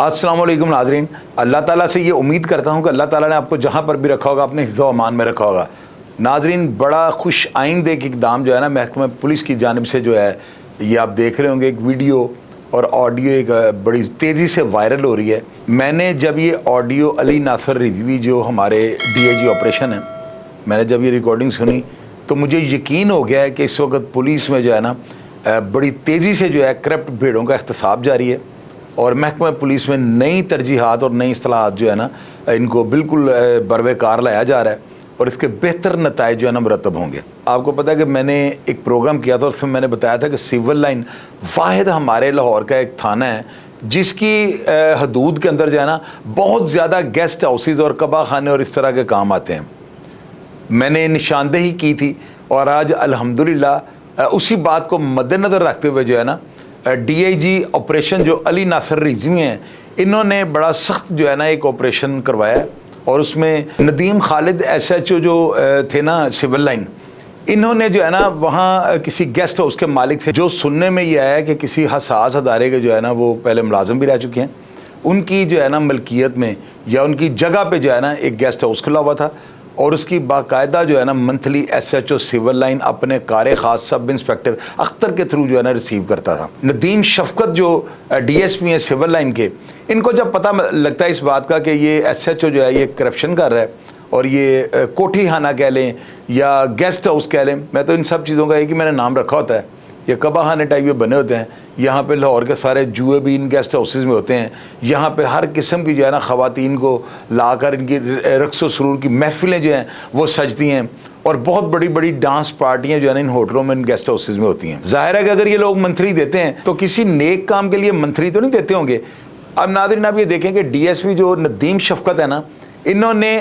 अस्सलाम वालेकुम नाज़रीन, अल्लाह ताला से ये उम्मीद करता हूँ कि अल्लाह ताला ने आपको जहाँ पर भी रखा होगा अपने हिफ्ज़ व अमान में रखा होगा। नाज़रीन, बड़ा खुश आइंद एक इक़दाम जो है ना महकमा पुलिस की जानिब से जो है ये आप देख रहे होंगे, एक वीडियो और ऑडियो एक बड़ी तेज़ी से वायरल हो रही है। मैंने जब ये ऑडियो अली नासर रिजवी जो हमारे DIG ऑपरेशन है, मैंने जब ये रिकॉर्डिंग सुनी तो मुझे यकीन हो गया है कि इस वक्त पुलिस में जो है ना बड़ी तेज़ी से जो है करप्ट भीड़ों का एहतसाब जारी है और महकमा पुलिस में नई तरजीहात और नई इस्लाहात जो है ना इनको बिल्कुल बरवेकार लाया जा रहा है और इसके बेहतर नताइज जो है ना मुरतब होंगे। आपको पता है कि मैंने एक प्रोग्राम किया था, उसमें मैंने बताया था कि सिविल लाइन वाहिद हमारे लाहौर का एक थाना है जिसकी हदूद के अंदर जो है ना बहुत ज़्यादा गेस्ट हाउसेज़ और कबा खाने और इस तरह के काम आते हैं। मैंने निशानदेही की थी और आज अल्हम्दुलिल्लाह उसी बात को मद्देनज़र रखते हुए जो है ना DIG ऑपरेशन जो अली नासर रिजवी हैं, इन्होंने बड़ा सख्त जो है ना एक ऑपरेशन करवाया और उसमें नदीम खालिद SHO जो थे ना सिविल लाइन, इन्होंने जो है ना वहाँ किसी गेस्ट हाउस के मालिक से, जो सुनने में ये आया है कि किसी हसास अदारे के जो है ना वो पहले मुलाजिम भी रह चुके हैं, उनकी जो है ना मलकियत में या उनकी जगह पे जो है ना एक गेस्ट हाउस खुला हुआ था और उसकी बाकायदा जो है ना मंथली SHO सिविल लाइन अपने कार ख़ास सब इंस्पेक्टर अख्तर के थ्रू जो है ना रिसीव करता था। नदीम शफकत जो DSP हैं सिविल लाइन के, इनको जब पता लगता है इस बात का कि ये SHO जो है ये करप्शन कर रहा है और ये कोठी खाना कह लें या गेस्ट हाउस कह लें, मैं तो इन सब चीज़ों का एक ही मैंने नाम रखा होता है, ये कबा खाने टाइप के बने होते हैं। यहाँ पे लाहौर के सारे जुए भी इन गेस्ट हाउसेज़ में होते हैं। यहाँ पे हर किस्म की जो है ना ख़वातीन को लाकर इनकी रक़्स व सुरूर की महफ़िलें जो हैं वो सजती हैं और बहुत बड़ी बड़ी डांस पार्टियाँ जो है ना इन होटलों में, इन गेस्ट हाउसेज़ में होती हैं। ज़ाहिर है कि अगर ये लोग मंथली देते हैं तो किसी नेक काम के लिए मंथली तो नहीं देते होंगे। अब नाज़रीन आप ये देखें कि DSP जो नदीम शफकत है ना, इन्होंने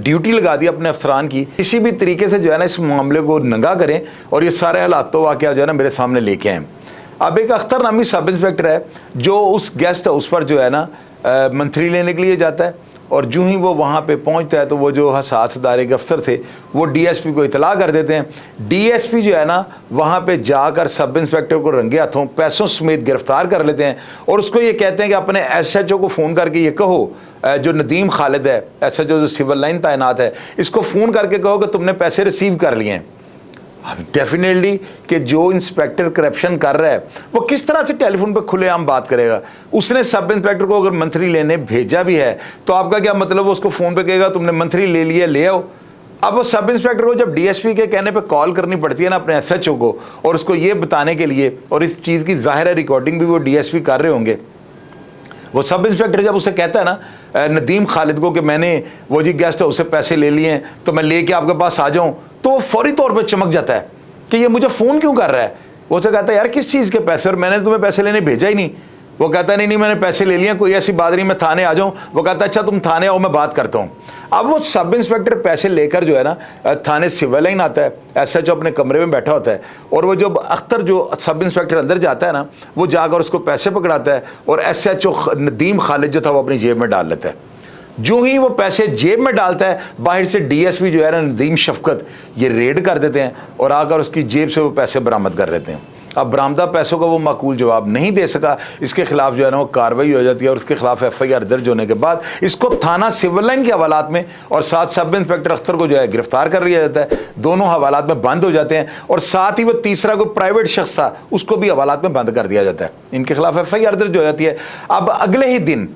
ड्यूटी लगा दी अपने अफसरान की, किसी भी तरीके से जो है ना इस मामले को नंगा करें और ये सारे हालात तो वाक़या जो है ना मेरे सामने लेके आएँ। अब एक अख्तर नामी सब इंस्पेक्टर है जो उस गेस्ट हाउस पर जो है ना मंथली लेने के लिए जाता है और जो ही वो वहाँ पे पहुँचता है तो वो जो हसास अदारे के अफसर थे वो DSP को इतला कर देते हैं। DSP जो है ना वहाँ पे जाकर सब इंस्पेक्टर को रंगे हाथों पैसों समेत गिरफ्तार कर लेते हैं और उसको ये कहते हैं कि अपने SHO को फ़ोन करके ये कहो, जो नदीम खालिद है SHO जो सिविल लाइन तैनात है, इसको फ़ोन करके कहो कि तुमने पैसे रिसीव कर लिए हैं। डेफिनेटली कि जो इंस्पेक्टर करप्शन कर रहा है वो किस तरह से टेलीफोन पे खुलेआम बात करेगा। उसने सब इंस्पेक्टर को अगर मंथली लेने भेजा भी है तो आपका क्या मतलब, वो उसको फ़ोन पे कहेगा तुमने मंथली ले लिया, ले आओ। अब वो सब इंस्पेक्टर को जब DSP के कहने पे कॉल करनी पड़ती है ना अपने SHO को और उसको ये बताने के लिए, और इस चीज़ की ज़ाहिर है रिकॉर्डिंग भी वो DSP कर रहे होंगे, वो सब इंस्पेक्टर जब उसे कहता है ना नदीम खालिद को कि मैंने वो जी गेस्ट हाउस से पैसे ले लिए हैं तो मैं लेके आपके पास आ जाऊं, तो वो फौरी तौर पे चमक जाता है कि ये मुझे फ़ोन क्यों कर रहा है। वो उसे कहता है यार किस चीज़ के पैसे, और मैंने तुम्हें पैसे लेने भेजा ही नहीं। वो कहता है नहीं मैंने पैसे ले लिए, कोई ऐसी बात नहीं, मैं थाने आ जाऊँ। वो कहता है अच्छा तुम थाने आओ, मैं बात करता हूँ। अब वो सब इंस्पेक्टर पैसे लेकर जो है ना थाने सिविल लाइन आता है, SHO अपने कमरे में बैठा होता है और वो जो अख्तर जो सब इंस्पेक्टर अंदर जाता है ना, वो जाकर उसको पैसे पकड़ाता है और SHO नदीम खालिद जो था वो अपनी जेब में डाल लेता है। जो ही वो पैसे जेब में डालता है, बाहर से DSP जो है ना नदीम शफकत ये रेड कर देते हैं और आकर उसकी जेब से वो पैसे बरामद कर देते हैं। अब बरामदा पैसों का वो माकूल जवाब नहीं दे सका, इसके खिलाफ जो है ना वो कार्रवाई हो जाती है और उसके खिलाफ FIR दर्ज होने के बाद इसको थाना सिविल लाइन के हवालात में और साथ सब इंस्पेक्टर अख्तर को जो है गिरफ्तार कर लिया जाता है। दोनों हवालात में बंद हो जाते हैं और साथ ही वो तीसरा कोई प्राइवेट शख्स था उसको भी हवालात में बंद कर दिया जाता है। इनके खिलाफ FIR दर्ज हो जाती है। अब अगले ही दिन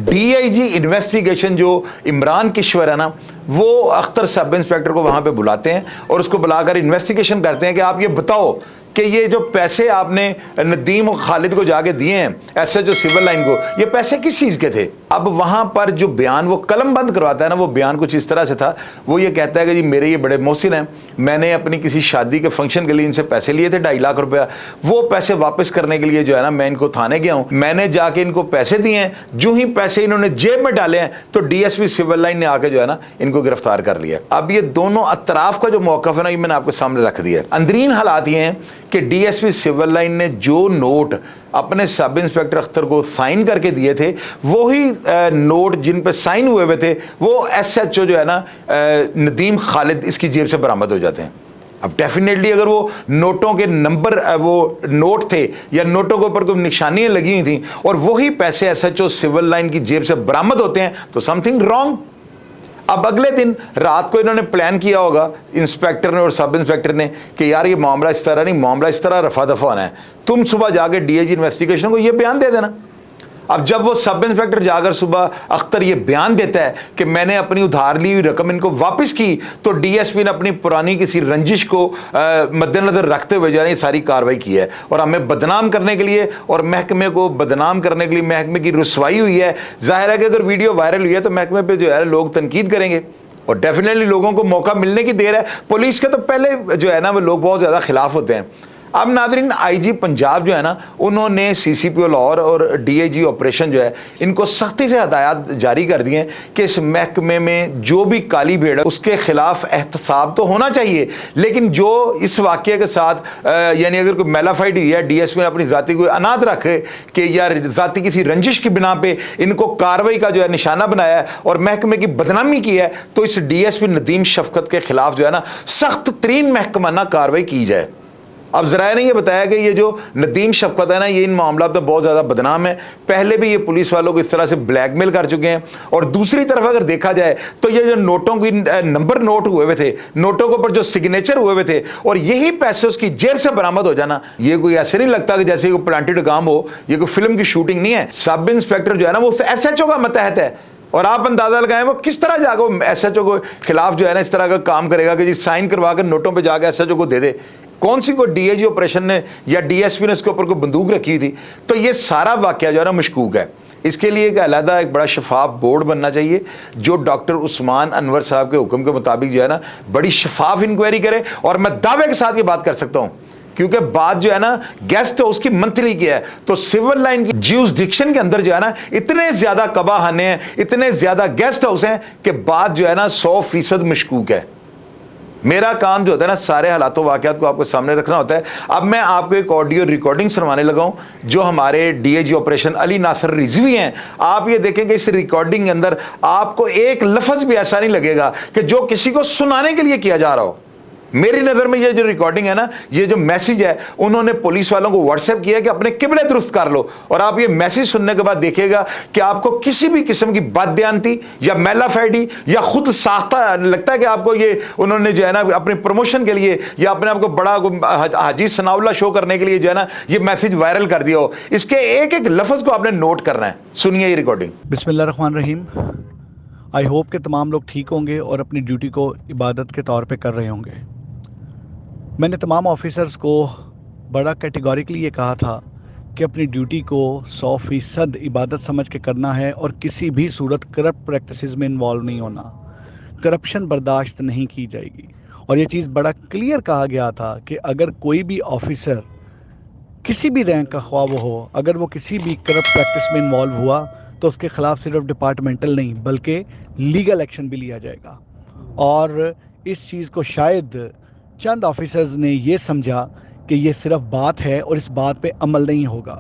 DIG इन्वेस्टिगेशन जो इमरान किश्वर है ना, वो अख्तर सब इंस्पेक्टर को वहाँ पे बुलाते हैं और उसको बुलाकर इन्वेस्टिगेशन करते हैं कि आप ये बताओ कि ये जो पैसे आपने नदीम और खालिद को जाके दिए हैं SHO सिविल लाइन को, ये पैसे किस चीज़ के थे। अब वहाँ पर जो बयान वो कलम बंद करवाता है ना, वो बयान कुछ इस तरह से था, वो ये कहता है कि जी मेरे ये बड़े मोहसिन हैं, मैंने अपनी किसी शादी के फंक्शन के लिए इनसे पैसे लिए थे 2.5 लाख रुपया, वो पैसे वापस करने के लिए जो है ना मैं इनको थाने गया हूँ, मैंने जाके इनको पैसे दिए हैं, जो ही पैसे इन्होंने जेब में डाले हैं तो DSP सिविल लाइन ने आके जो है ना इनको गिरफ्तार कर लिया। अब ये दोनों अतराफ का जो मौक़िफ़ है ना ये मैंने आपके सामने रख दिया है। अंदरीन हालात ये हैं कि DSP सिविल लाइन ने जो नोट अपने सब इंस्पेक्टर अख्तर को साइन करके दिए थे, वही नोट जिन पे साइन हुए थे वो SHO जो है ना नदीम खालिद इसकी जेब से बरामद हो जाते हैं। अब डेफिनेटली अगर वो नोटों के नंबर, वो नोट थे या नोटों के ऊपर कोई निशानियां लगी हुई थी और वही पैसे एसएचओ सिविल लाइन की जेब से बरामद होते हैं तो समथिंग रॉन्ग। अब अगले दिन रात को इन्होंने प्लान किया होगा इंस्पेक्टर ने और सब इंस्पेक्टर ने कि यार ये मामला इस तरह नहीं, मामला इस तरह रफा दफा होना है, तुम सुबह जाके डीआईजी इन्वेस्टिगेशन को ये बयान दे देना। अब जब वो सब इंस्पेक्टर जाकर सुबह अख्तर ये बयान देता है कि मैंने अपनी उधार ली हुई रकम इनको वापस की, तो डीएसपी ने अपनी पुरानी किसी रंजिश को मद्देनजर रखते हुए जो है सारी कार्रवाई की है और हमें बदनाम करने के लिए और महकमे को बदनाम करने के लिए महकमे की रुसवाई हुई है। जाहिर है कि अगर वीडियो वायरल हुई है तो महकमे पे जो है लोग तनकीद करेंगे और डेफिनेटली लोगों को मौका मिलने की देर है। पुलिस के तो पहले जो है ना वो लोग बहुत ज़्यादा खिलाफ होते हैं। अब नाज़रीन, आईजी पंजाब जो है ना उन्होंने सीसीपीओ लाहौर और डीआईजी ऑपरेशन जो है इनको सख्ती से हदायत जारी कर दिए हैं कि इस महकमे में जो भी काली भेड़ है उसके खिलाफ एहतसाब तो होना चाहिए, लेकिन जो इस वाक़े के साथ यानी अगर कोई मेलाफाइड हुई है, डीएसपी ने अपनी ज़ाती को अनाथ रखे कि यार ज़ाती किसी रंजिश की बिना पे इनको कार्रवाई का जो है निशाना बनाया है और महकमे की बदनामी की है, तो इस डीएसपी नदीम शफकत के खिलाफ जो है ना सख्त तरीन महकमाना कार्रवाई की जाए। अब ज़राए ने ये बताया कि ये जो नदीम शफकत है ना ये इन मामला में बहुत ज़्यादा बदनाम है, पहले भी ये पुलिस वालों को इस तरह से ब्लैकमेल कर चुके हैं। और दूसरी तरफ अगर देखा जाए तो ये जो नोटों की नंबर नोट हुए हुए थे, नोटों के ऊपर जो सिग्नेचर हुए हुए थे और यही पैसे उसकी जेब से बरामद हो जाना, ये कोई ऐसे नहीं लगता कि जैसे कोई प्लांटेड काम हो, ये कोई फिल्म की शूटिंग नहीं है। सब इंस्पेक्टर जो है ना वो एसएचओ का मतहत है और आप अंदाजा लगाएं वो किस तरह जाकर एसएचओ को खिलाफ जो है ना इस तरह का काम करेगा कि जी साइन करवा कर नोटों पे जाकर एसएचओ को दे दे। कौन सी कोई डीआईजी ऑपरेशन ने या डीएसपी ने इसके ऊपर कोई बंदूक रखी थी? तो ये सारा वाकया जो है ना मशकूक है। इसके लिए एक अलहदा एक बड़ा शफाफ बोर्ड बनना चाहिए जो डॉक्टर उस्मान अनवर साहब के हुक्म के मुताबिक जो है ना बड़ी शफाफ इंक्वायरी करे। और मैं दावे के साथ ये बात कर सकता हूँ क्योंकि बात जो है ना गेस्ट हाउस की मंथली की है, तो सिविल लाइन की ज्यूरिसडिक्शन के अंदर जो है ना इतने ज्यादा कबाखाने हैं, इतने ज्यादा गेस्ट हाउस हैं कि बात जो है ना 100% मशकूक है। मेरा काम जो होता है ना सारे हालातों वाक़यात को आपको सामने रखना होता है। अब मैं आपको एक ऑडियो रिकॉर्डिंग सुनवाने लगा हूं जो हमारे डीआईजी ऑपरेशन अली नासर रिजवी हैं। आप ये देखेंगे इस रिकॉर्डिंग के अंदर आपको एक लफ्ज़ भी ऐसा नहीं लगेगा कि जो किसी को सुनाने के लिए किया जा रहा हो। मेरी नज़र में ये जो रिकॉर्डिंग है ना, ये जो मैसेज है उन्होंने पुलिस वालों को व्हाट्सएप किया कि अपने किबले दुरुस्त कर लो। और आप ये मैसेज सुनने के बाद देखिएगा कि आपको किसी भी किस्म की बददियानती या मेलाफाइडी या खुद साख्ता लगता है कि आपको ये उन्होंने जो है ना अपनी प्रमोशन के लिए या अपने आपको बड़ा हाजी सनाउल्ला शो करने के लिए जो है ना ये मैसेज वायरल कर दिया हो। इसके एक एक लफ्ज़ को आपने नोट करना है। सुनिए ये recording. Bismillah Rahman Rahim. I hope कि तमाम लोग ठीक होंगे और अपनी ड्यूटी को इबादत के तौर पे कर रहे होंगे। मैंने तमाम ऑफिसर्स को बड़ा कैटेगोरिकली ये कहा था कि अपनी ड्यूटी को 100% इबादत समझ के करना है और किसी भी सूरत करप्ट प्रैक्टिसेस में इन्वॉल्व नहीं होना। करप्शन बर्दाश्त नहीं की जाएगी। और ये चीज़ बड़ा क्लियर कहा गया था कि अगर कोई भी ऑफिसर किसी भी रैंक का ख्वाह वो हो, अगर वो किसी भी करप्ट प्रैक्टिस में इन्वॉल्व हुआ तो उसके ख़िलाफ़ सिर्फ डिपार्टमेंटल नहीं बल्कि लीगल एक्शन भी लिया जाएगा। और इस चीज़ को शायद चंद ऑफिसर्स ने ये समझा कि ये सिर्फ बात है और इस बात पे अमल नहीं होगा।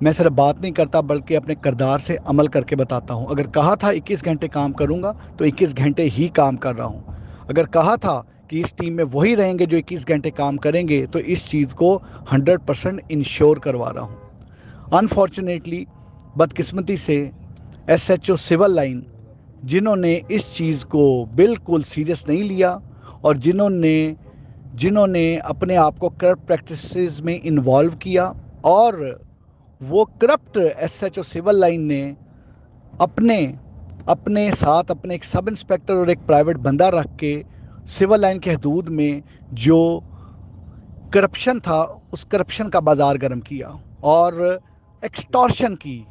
मैं सिर्फ बात नहीं करता बल्कि अपने किरदार से अमल करके बताता हूँ। अगर कहा था 21 घंटे काम करूँगा तो 21 घंटे ही काम कर रहा हूँ। अगर कहा था कि इस टीम में वही रहेंगे जो 21 घंटे काम करेंगे तो इस चीज़ को 100% इंश्योर करवा रहा हूँ। अनफॉर्चुनेटली बदकिस्मती से एसएचओ सिविल लाइन जिन्होंने इस चीज़ को बिल्कुल सीरियस नहीं लिया और जिन्होंने अपने आप को करप्ट प्रैक्टिसेस में इन्वॉल्व किया और वो करप्ट एसएचओ सिविल लाइन ने अपने साथ अपने एक सब इंस्पेक्टर और एक प्राइवेट बंदा रख के सिविल लाइन के हदूद में जो करप्शन था उस करप्शन का बाज़ार गर्म किया और एक्सटॉर्शन की।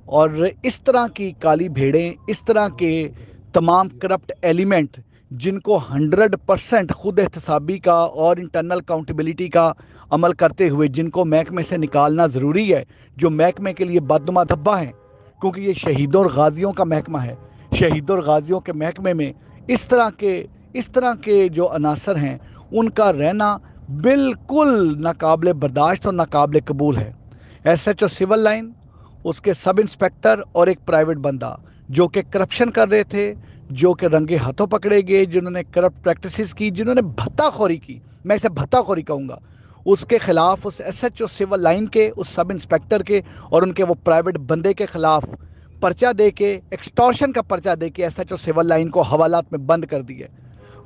और इस तरह की काली भेड़ें, इस तरह के तमाम करप्ट एलिमेंट जिनको 100% खुद एहतसाबी का और इंटरनल अकाउंटेबिलिटी का अमल करते हुए जिनको महकमे से निकालना ज़रूरी है, जो महकमे के लिए बदनुमा धब्बा हैं, क्योंकि ये शहीदों और गाजियों का महकमा है। शहीदों और गाजियों के महकमे में इस तरह के जो अनासर हैं उनका रहना बिल्कुल नाकाबिले बर्दाश्त और नाकाबिले कबूल है। एसएचओ सिविल लाइन, उसके सब इंस्पेक्टर और एक प्राइवेट बंदा जो कि करप्शन कर रहे थे, जो कि रंगे हाथों पकड़े गए, जिन्होंने करप्ट प्रैक्टिसेस की, जिन्होंने भत्ताखोरी की, मैं इसे भत्ताखोरी कहूँगा, उसके खिलाफ, उस एसएचओ सिविल लाइन के, उस सब इंस्पेक्टर के और उनके वो प्राइवेट बंदे के खिलाफ पर्चा दे के, एक्सटॉर्शन का पर्चा दे के एसएचओ सिविल लाइन को हवालात में बंद कर दिया।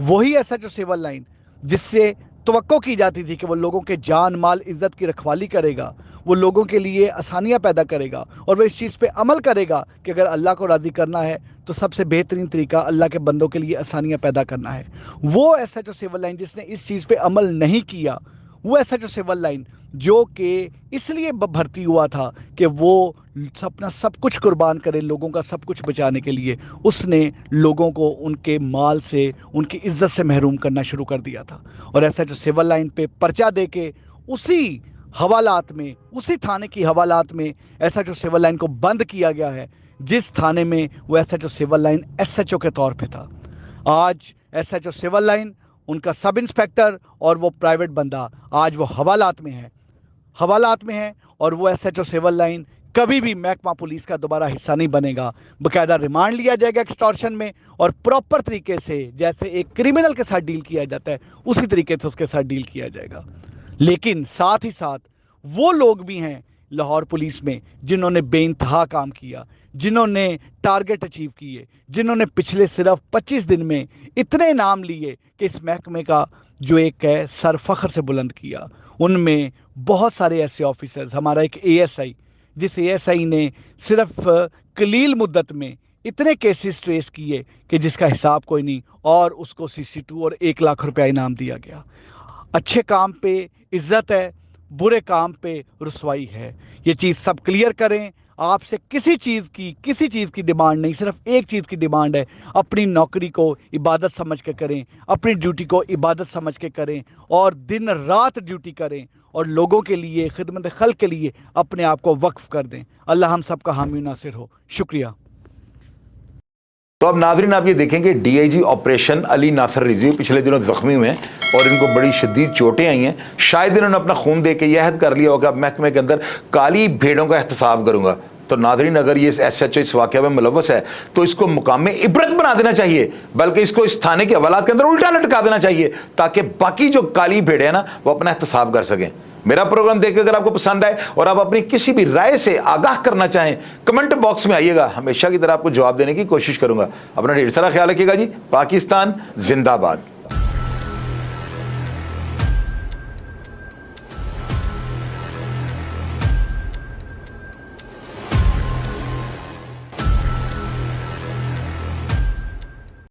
वही एसएचओ सिविल लाइन जिससे तवक्को की जाती थी कि वो लोगों के जान माल इज्जत की रखवाली करेगा, वो लोगों के लिए आसानियाँ पैदा करेगा और वो इस चीज़ पे अमल करेगा कि अगर अल्लाह को राज़ी करना है तो सबसे बेहतरीन तरीका अल्लाह के बंदों के लिए आसानियाँ पैदा करना है। वो एसएचओ सिविल लाइन जिसने इस चीज़ पे अमल नहीं किया, वो एसएचओ सिविल लाइन जो कि इसलिए भर्ती हुआ था कि वो अपना सब कुछ कुर्बान करे लोगों का सब कुछ बचाने के लिए, उसने लोगों को उनके माल से, उनकी इज्जत से महरूम करना शुरू कर दिया था। और एसएचओ सिविल लाइन पे पर्चा दे के उसी हवालात में, उसी थाने की हवालात में एसएचओ सिविल लाइन को बंद किया गया है जिस थाने में वो एसएचओ सिविल लाइन एसएचओ के तौर पे था। आज एसएचओ सिविल लाइन, उनका सब इंस्पेक्टर और वो प्राइवेट बंदा आज वो हवालात में है, हवालात में है। और वो एसएचओ सिविल लाइन कभी भी महकमा पुलिस का दोबारा हिस्सा नहीं बनेगा। बाकायदा रिमांड लिया जाएगा एक्सटॉर्शन में और प्रॉपर तरीके से, जैसे एक क्रिमिनल के साथ डील किया जाता है उसी तरीके से उसके साथ डील किया जाएगा। लेकिन साथ ही साथ वो लोग भी हैं लाहौर पुलिस में जिन्होंने बेइंतहा काम किया, जिन्होंने टारगेट अचीव किए, जिन्होंने पिछले सिर्फ 25 दिन में इतने नाम लिए कि इस महकमे का जो एक है सर फख्र से बुलंद किया। उनमें बहुत सारे ऐसे ऑफिसर्स, हमारा एक एएसआई, जिस एएसआई ने सिर्फ कलील मुद्दत में इतने केसेस ट्रेस किए कि जिसका हिसाब कोई नहीं, और उसको CC2 और 1 लाख रुपया इनाम दिया गया। अच्छे काम पे इज्जत है, बुरे काम पे रुसवाई है। ये चीज़ सब क्लियर करें। आपसे किसी चीज़ की डिमांड नहीं, सिर्फ एक चीज़ की डिमांड है, अपनी नौकरी को इबादत समझ के करें, अपनी ड्यूटी को इबादत समझ के करें और दिन रात ड्यूटी करें और लोगों के लिए, खिदमत खल्क के लिए अपने आप को वक्फ कर दें। अल्लाह हम सब का हामी नासिर हो। शुक्रिया। तो अब नाजरीन आप ये देखेंगे डीआईजी ऑपरेशन अली नासर रिजवी पिछले दिनों जख्मी हुए हैं और इनको बड़ी शदीद चोटें आई हैं। शायद इन्होंने अपना खून दे के यह अहद कर लिया होगा अब महकमे के अंदर काली भेड़ों का एहतसाब करूंगा। तो नाजरीन अगर ये एसएचओ इस वाक़या में मुलव्वस है तो इसको मुकाम में इबरत बना देना चाहिए, बल्कि इसको इस थाने के हवालात के अंदर उल्टा लटका देना चाहिए ताकि बाकी जो काली भेड़े हैं ना वो अपना एहतसाब कर सकें। मेरा प्रोग्राम देखकर अगर आपको पसंद आए और आप अपनी किसी भी राय से आगाह करना चाहें, कमेंट बॉक्स में आइएगा, हमेशा की तरह आपको जवाब देने की कोशिश करूंगा। अपना ढेर सारा ख्याल रखिएगा जी। पाकिस्तान जिंदाबाद।